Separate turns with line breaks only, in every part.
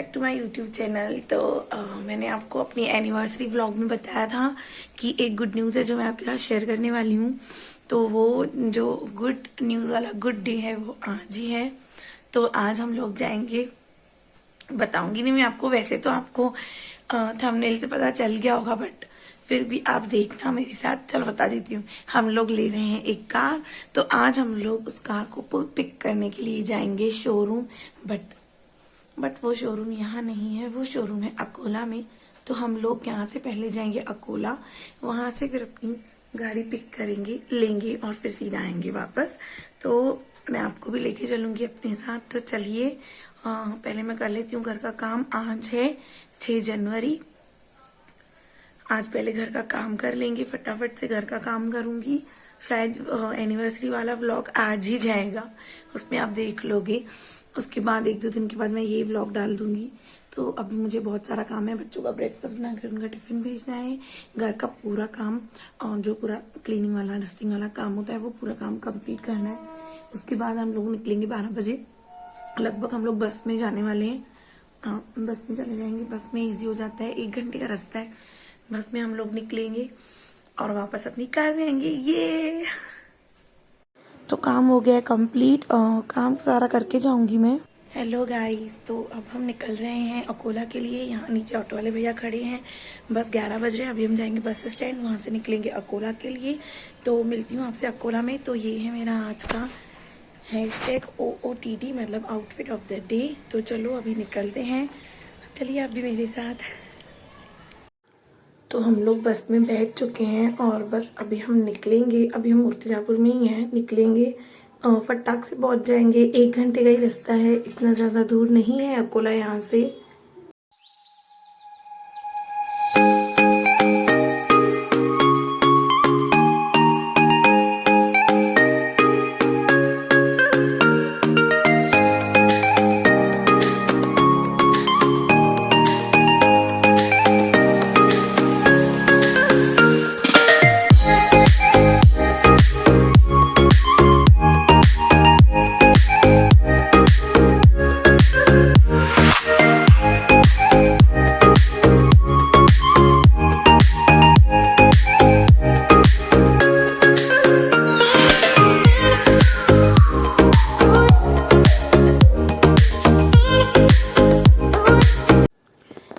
Back to my YouTube channel. तो मैंने आपको अपनी एनिवर्सरी व्लॉग में बताया था कि एक गुड न्यूज़ है जो मैं आपके साथ शेयर करने वाली हूँ। तो वो जो गुड न्यूज़ वाला गुड डे है वो आज ही है। तो आज हम लोग जाएंगे, बताऊंगी नहीं मैं आपको, वैसे तो आपको थंबनेल से पता चल गया होगा, बट फिर भी आप देखना मेरे साथ। चलो बता देती हूँ। हम लोग ले रहे हैं एक कार। तो आज हम लोग उस कार को पिक करने के लिए जाएंगे शोरूम। बट वो शोरूम यहाँ नहीं है, वो शोरूम है अकोला में। तो हम लोग यहाँ से पहले जाएंगे अकोला, वहां से फिर अपनी गाड़ी पिक करेंगे, लेंगे और फिर सीधा आएंगे वापस। तो मैं आपको भी लेके चलूंगी अपने साथ। तो चलिए पहले मैं कर लेती हूँ घर का काम। आज है 6 जनवरी। आज पहले घर का काम कर लेंगे, फटाफट से घर का काम करूंगी। शायद एनिवर्सरी वाला व्लॉग आज ही जाएगा, उसमें आप देख लोगे। उसके बाद 1-2 दिन के बाद मैं ये व्लॉग डाल दूंगी। तो अभी मुझे बहुत सारा काम है। बच्चों का ब्रेकफास्ट बनाकर उनका टिफिन भेजना है, घर का पूरा काम और जो पूरा क्लीनिंग वाला डस्टिंग वाला काम होता है वो पूरा काम कंप्लीट करना है। उसके बाद हम लोग निकलेंगे 12 बजे लगभग। हम लोग बस में जाने वाले हैं। बस में चले जाएंगे, बस में इजी हो जाता है, 1 घंटे का रास्ता है। बस में हम लोग निकलेंगे और वापस अपनी कार में आएंगे। ये तो काम हो गया है कंप्लीट, काम सारा करके जाऊंगी मैं। हेलो गाइस, तो अब हम निकल रहे हैं अकोला के लिए। यहाँ नीचे ऑटो वाले भैया खड़े हैं। बस 11 बज रहे हैं, अभी हम जाएंगे बस स्टैंड, वहां से निकलेंगे अकोला के लिए। तो मिलती हूँ आपसे अकोला में। तो ये है मेरा आज का #OOTD, मतलब आउटफिट ऑफ द डे। तो चलो अभी निकलते हैं, चलिए आप भी मेरे साथ। तो हम लोग बस में बैठ चुके हैं और बस अभी हम निकलेंगे। अभी हम मुर्तिजापुर में ही हैं, निकलेंगे, फटाक से पहुंच जाएंगे। 1 घंटे का ही रास्ता है, इतना ज़्यादा दूर नहीं है अकोला यहाँ से।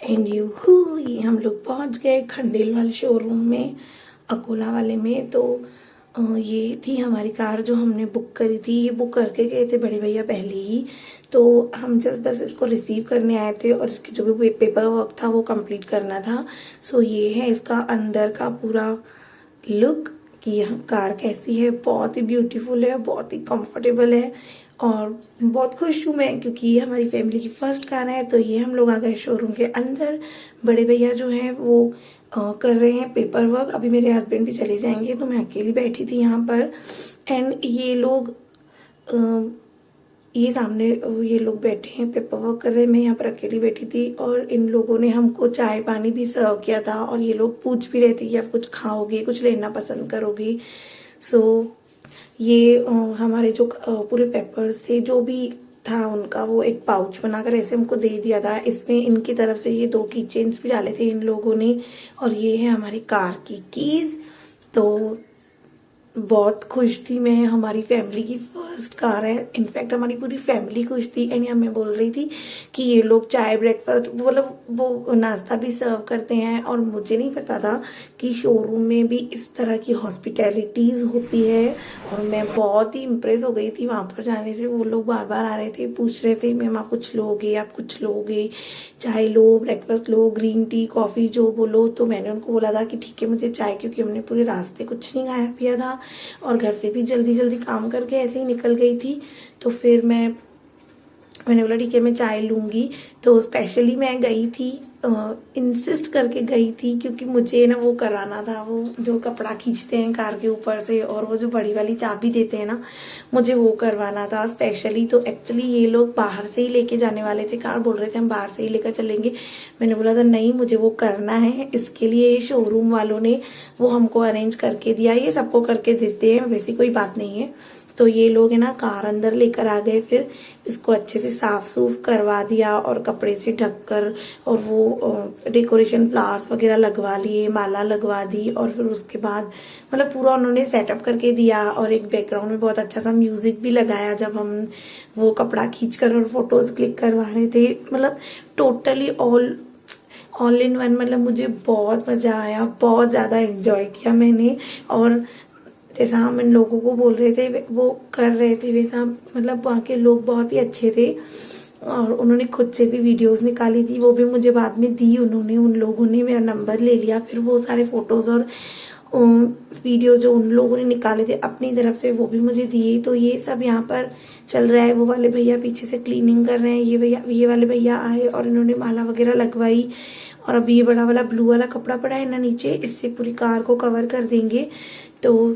एंड ये हम लोग पहुंच गए खंडेल वाले शोरूम में, अकोला वाले में। तो ये थी हमारी कार जो हमने बुक करी थी। ये बुक करके गए थे बड़े भैया पहले ही। तो हम जस्ट बस इसको रिसीव करने आए थे और इसकी जो भी पेपर वर्क था वो कंप्लीट करना था। सो ये है इसका अंदर का पूरा लुक कि यह कार कैसी है। बहुत ही ब्यूटीफुल है, बहुत ही कंफर्टेबल है और बहुत खुश हूँ मैं क्योंकि ये हमारी फैमिली की फर्स्ट कार है। तो ये हम लोग आ गए शोरूम के अंदर। बड़े भैया जो हैं वो कर रहे हैं पेपर वर्क। अभी मेरे हस्बैंड भी चले जाएंगे तो मैं अकेली बैठी थी यहाँ पर। एंड ये लोग ये सामने ये लोग बैठे हैं पेपर वर्क कर रहे हैं। मैं यहाँ पर अकेली बैठी थी और इन लोगों ने हमको चाय पानी भी सर्व किया था और ये लोग पूछ भी रहे थे कि आप कुछ खाओगे, कुछ लेना पसंद करोगे। सो ये हमारे जो पूरे पेपर्स थे जो भी था उनका, वो एक पाउच बनाकर ऐसे हमको दे दिया था। इसमें इनकी तरफ से ये 2 की चेन्स भी डाले थे इन लोगों ने। और ये है हमारी कार की कीज। तो बहुत खुश थी मैं, हमारी फैमिली की फर्स्ट कार है। इनफैक्ट हमारी पूरी फैमिली खुश थी। एंड यहाँ मैं बोल रही थी कि ये लोग चाय ब्रेकफास्ट मतलब वो नाश्ता भी सर्व करते हैं और मुझे नहीं पता था कि शोरूम में भी इस तरह की हॉस्पिटैलिटीज होती है। और मैं बहुत ही इम्प्रेस हो गई थी वहाँ पर जाने से। वो लोग बार बार आ रहे थे, पूछ रहे थे मैम आप कुछ लोगे, आप कुछ लोगे, चाय लो, ब्रेकफास्ट लो, ग्रीन टी, कॉफ़ी जो बोलो। तो मैंने उनको बोला था कि ठीक है मुझे चाय, क्योंकि हमने पूरे रास्ते कुछ नहीं खाया पिया था और घर से भी जल्दी जल्दी काम करके ऐसे ही निकल गई थी। तो फिर मैंने बोला ठीक है मैं चाय लूँगी। तो स्पेशली मैं गई थी, इंसिस्ट करके गई थी क्योंकि मुझे ना वो कराना था, वो जो कपड़ा खींचते हैं कार के ऊपर से और वो जो बड़ी वाली चाबी देते हैं ना, मुझे वो करवाना था स्पेशली। तो एक्चुअली ये लोग बाहर से ही लेके जाने वाले थे कार, बोल रहे थे हम बाहर से ही लेकर चलेंगे। मैंने बोला था नहीं मुझे वो करना है, इसके लिए शोरूम वालों ने वो हमको अरेंज करके दिया। ये सबको करके देते हैं, वैसी कोई बात नहीं है। तो ये लोग है ना कार अंदर लेकर आ गए, फिर इसको अच्छे से साफ सूफ करवा दिया और कपड़े से ढककर, और वो डेकोरेशन फ्लावर्स वगैरह लगवा लिए, माला लगवा दी, और फिर उसके बाद मतलब पूरा उन्होंने सेटअप करके दिया। और एक बैकग्राउंड में बहुत अच्छा सा म्यूजिक भी लगाया जब हम वो कपड़ा खींचकर और फोटोज क्लिक करवा रहे थे। मतलब टोटली ऑल इन वन, मतलब मुझे बहुत मजा आया, बहुत ज्यादा एंजॉय किया मैंने। और जैसा हम इन लोगों को बोल रहे थे वो कर रहे थे वैसा, मतलब वहाँ के लोग बहुत ही अच्छे थे। और उन्होंने खुद से भी वीडियोस निकाली थी, वो भी मुझे बाद में दी उन्होंने। उन लोगों ने मेरा नंबर ले लिया, फिर वो सारे फोटोज और वीडियो जो उन लोगों ने निकाले थे अपनी तरफ से वो भी मुझे दिए। तो ये सब यहाँ पर चल रहा है। वो वाले भैया पीछे से क्लीनिंग कर रहे हैं, ये वाले भैया आए और इन्होंने माला वगैरह लगवाई। और अभी ये बड़ा वाला ब्लू वाला कपड़ा पड़ा है ना नीचे, इससे पूरी कार को कवर कर देंगे। तो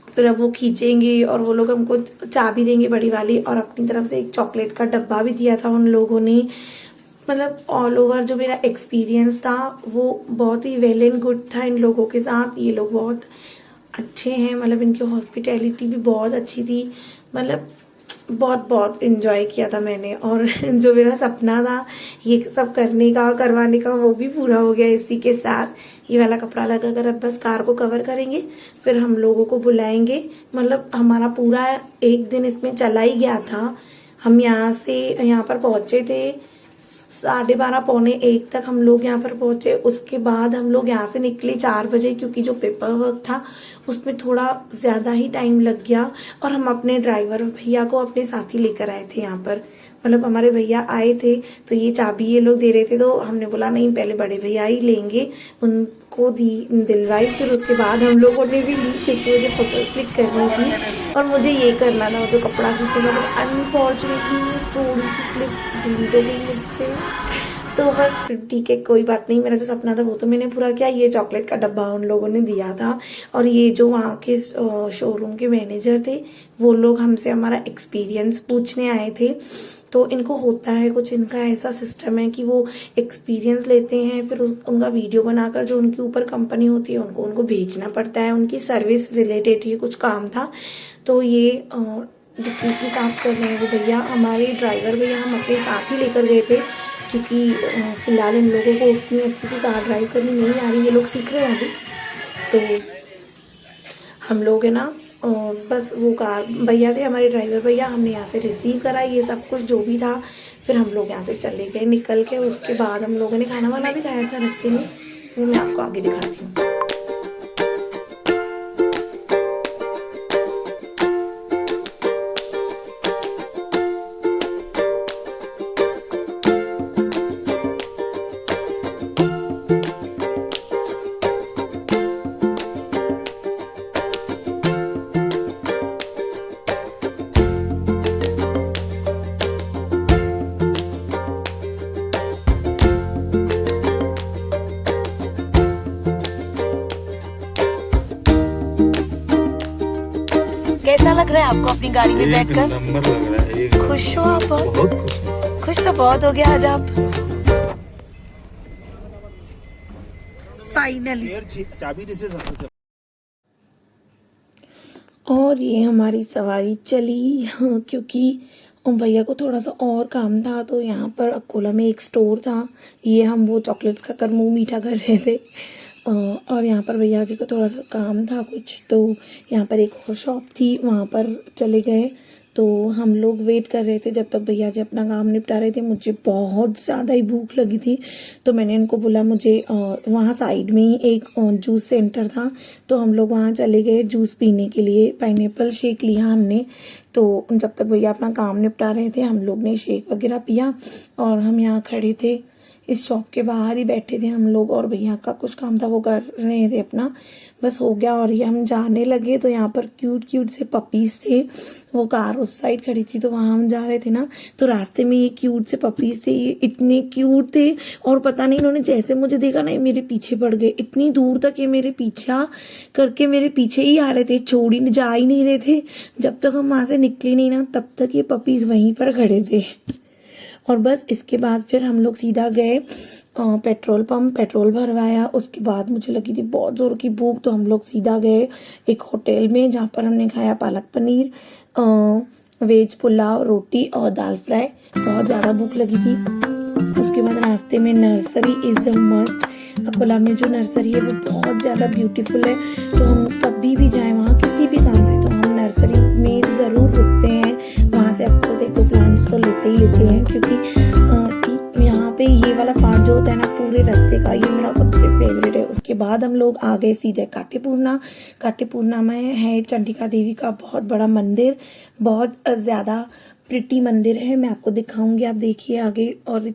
फिर अब वो खींचेंगे और वो लोग हमको चाबी देंगे बड़ी वाली, और अपनी तरफ से एक चॉकलेट का डब्बा भी दिया था उन लोगों ने। मतलब ऑल ओवर जो मेरा एक्सपीरियंस था वो बहुत ही वेल एंड गुड था इन लोगों के साथ। ये लोग बहुत अच्छे हैं, मतलब इनकी हॉस्पिटैलिटी भी बहुत अच्छी थी। मतलब बहुत इंजॉय किया था मैंने। और जो मेरा सपना था ये सब करने का करवाने का वो भी पूरा हो गया इसी के साथ। ये वाला कपड़ा लगा कर अब बस कार को कवर करेंगे, फिर हम लोगों को बुलाएंगे। मतलब हमारा पूरा एक दिन इसमें चला ही गया था। हम यहाँ पर पहुंचे थे 12:30 पौने 1 तक हम लोग यहाँ पर पहुंचे। उसके बाद हम लोग यहाँ से निकले 4 बजे, क्योंकि जो पेपर वर्क था उसमें थोड़ा ज्यादा ही टाइम लग गया। और हम अपने ड्राइवर भैया को अपने साथ ही लेकर आए थे यहाँ पर। मतलब हमारे भैया आए थे तो ये चाबी ये लोग दे रहे थे, तो हमने बोला नहीं पहले बड़े भैया ही लेंगे, उनको दिलवाई। फिर उसके बाद हम लोगों ने भी ली, क्योंकि मुझे फोटो क्लिक करनी थी और मुझे ये करना था, जो कपड़ा खींचना था। अनफॉर्चुनेटली थोड़ी सी क्लिप डिलीट हो गई मुझसे, तो बस ठीक है कोई बात नहीं। मेरा जो सपना था वो तो मैंने पूरा किया। ये चॉकलेट का डब्बा उन लोगों ने दिया था। और ये जो वहाँ के शोरूम के मैनेजर थे वो लोग हमसे हमारा एक्सपीरियंस पूछने आए थे। तो इनको होता है कुछ, इनका ऐसा सिस्टम है कि वो एक्सपीरियंस लेते हैं, फिर उनका वीडियो बनाकर जो उनके ऊपर कंपनी होती है उनको भेजना पड़ता है। उनकी सर्विस रिलेटेड ही कुछ काम था। तो ये डिक्की साफ कर रहे हैं वो भैया, हमारे ड्राइवर भैया हम अपने साथ ही लेकर गए थे, क्योंकि फिलहाल इन लोगों को उतनी अच्छी सी कार ड्राइव करनी नहीं आ रही, ये लोग सीख रहे हैं अभी। तो हम लोग है ना बस वो कार भैया थे हमारे ड्राइवर भैया, हमने यहाँ से रिसीव करा ये सब कुछ जो भी था। फिर हम लोग यहाँ से चले गए निकल के। उसके बाद हम लोगों ने खाना वाना भी खाया था रास्ते में, वो मैं आपको आगे दिखाती हूँ। कैसा लग रहा है आपको अपनी गाड़ी में बैठकर?
नंबर लग रहा है।
खुश हो आप?
बहुत खुश हूँ।
खुश तो बहुत हो गया आज आप फाइनली।
चाबी
और ये हमारी सवारी चली, क्योंकि भैया को थोड़ा सा और काम था। तो यहाँ पर अकोला में एक स्टोर था, ये हम वो चॉकलेट्स खाकर मुंह मीठा कर रहे थे। और यहाँ पर भैया जी को थोड़ा सा काम था कुछ, तो यहाँ पर एक और शॉप थी वहाँ पर चले गए। तो हम लोग वेट कर रहे थे जब तक भैया जी अपना काम निपटा रहे थे। मुझे बहुत ज़्यादा ही भूख लगी थी, तो मैंने इनको बोला मुझे वहाँ साइड में ही एक जूस सेंटर था, तो हम लोग वहाँ चले गए जूस पीने के लिए। पाइनएप्पल शेक लिया हमने। तो जब तक भैया अपना काम निपटा रहे थे हम लोग ने शेक वगैरह पिया, और हम यहाँ खड़े थे इस शॉप के बाहर ही बैठे थे हम लोग, और भैया का कुछ काम था वो कर रहे थे अपना, बस हो गया। और ये हम जाने लगे तो यहाँ पर क्यूट से पपीज थे। वो कार उस साइड खड़ी थी, तो वहां हम जा रहे थे ना, तो रास्ते में ये क्यूट से पपीज थे। ये इतने क्यूट थे, और पता नहीं इन्होंने जैसे मुझे देखा ना मेरे पीछे पड़ गए। इतनी दूर तक ये मेरे पीछा करके मेरे पीछे ही आ रहे थे, छोड़ ही जा ही नहीं रहे थे। जब तक हम वहां से निकले नहीं ना तब तक ये पपीज वहीं पर खड़े थे। और बस इसके बाद फिर हम लोग सीधा गए पेट्रोल पंप, पेट्रोल भरवाया। उसके बाद मुझे लगी थी बहुत ज़ोर की भूख, तो हम लोग सीधा गए एक होटल में जहाँ पर हमने खाया पालक पनीर, वेज पुलाव, रोटी और दाल फ्राई। बहुत ज़्यादा भूख लगी थी। उसके बाद रास्ते में nursery is a must. Akola में जो नर्सरी है वो बहुत ज़्यादा ब्यूटीफुल है, तो हम कभी भी जाएं वहाँ किसी भी काम से तो हम नर्सरी में ज़रूर रुकते हैं। वहाँ से ऑफकोर्स एक दो प्लांट्स तो लेते ही लेते हैं, क्योंकि यहाँ पे ये वाला पार्ट जो होता है ना पूरे रास्ते का, ये मेरा सबसे फेवरेट है। उसके बाद हम लोग आ गए सीधे काटेपूर्णा। काटेपूर्णा में है चंडिका देवी का बहुत बड़ा मंदिर, बहुत ज़्यादा प्रिटी मंदिर है। मैं आपको दिखाऊंगी, आप देखिए आगे। और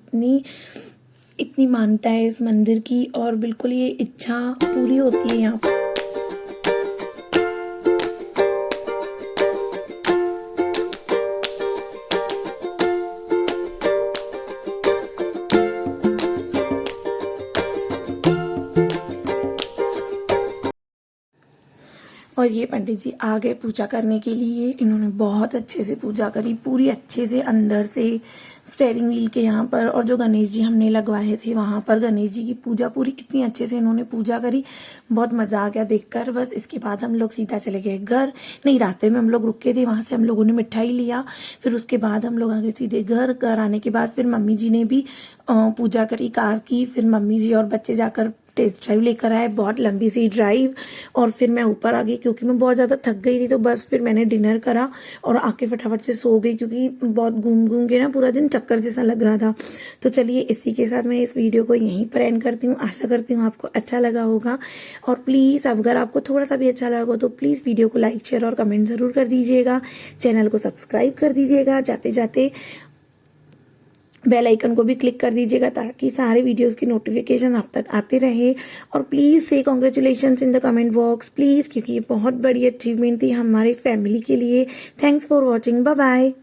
इतनी मान्यता है इस मंदिर की, और बिल्कुल ये इच्छा पूरी होती है यहाँ पर। और ये पंडित जी आ गए पूजा करने के लिए। इन्होंने बहुत अच्छे से पूजा करी, पूरी अच्छे से अंदर से स्टेयरिंग व्हील के यहाँ पर, और जो गणेश जी हमने लगवाए थे वहाँ पर गणेश जी की पूजा पूरी इतनी अच्छे से इन्होंने पूजा करी, बहुत मज़ा आ गया देखकर। बस इसके बाद हम लोग सीधा चले गए घर। नहीं, रास्ते में हम लोग रुके थे, वहाँ से हम लोगों ने मिठाई लिया। फिर उसके बाद हम लोग आ गए सीधे घर। घर आने के बाद फिर मम्मी जी ने भी पूजा करी कार की। फिर मम्मी जी और बच्चे जाकर टेस्ट ड्राइव लेकर आए, बहुत लंबी सी ड्राइव। और फिर मैं ऊपर आ गई क्योंकि मैं बहुत ज़्यादा थक गई थी, तो बस फिर मैंने डिनर करा और आके फटाफट से सो गई, क्योंकि बहुत घूम घूम के ना पूरा दिन चक्कर जैसा लग रहा था। तो चलिए इसी के साथ मैं इस वीडियो को यहीं पर एंड करती हूँ। आशा करती हूँ आपको अच्छा लगा होगा, और प्लीज़ अगर आपको थोड़ा सा भी अच्छा लगा हो तो प्लीज़ वीडियो को लाइक, शेयर और कमेंट ज़रूर कर दीजिएगा। चैनल को सब्सक्राइब कर दीजिएगा, जाते जाते बेल आइकन को भी क्लिक कर दीजिएगा ताकि सारे वीडियोस की नोटिफिकेशन आप तक आते रहे। और प्लीज़ से congratulations in the comment box please, क्योंकि ये बहुत बड़ी अचीवमेंट थी हमारे फैमिली के लिए। Thanks for watching, bye bye.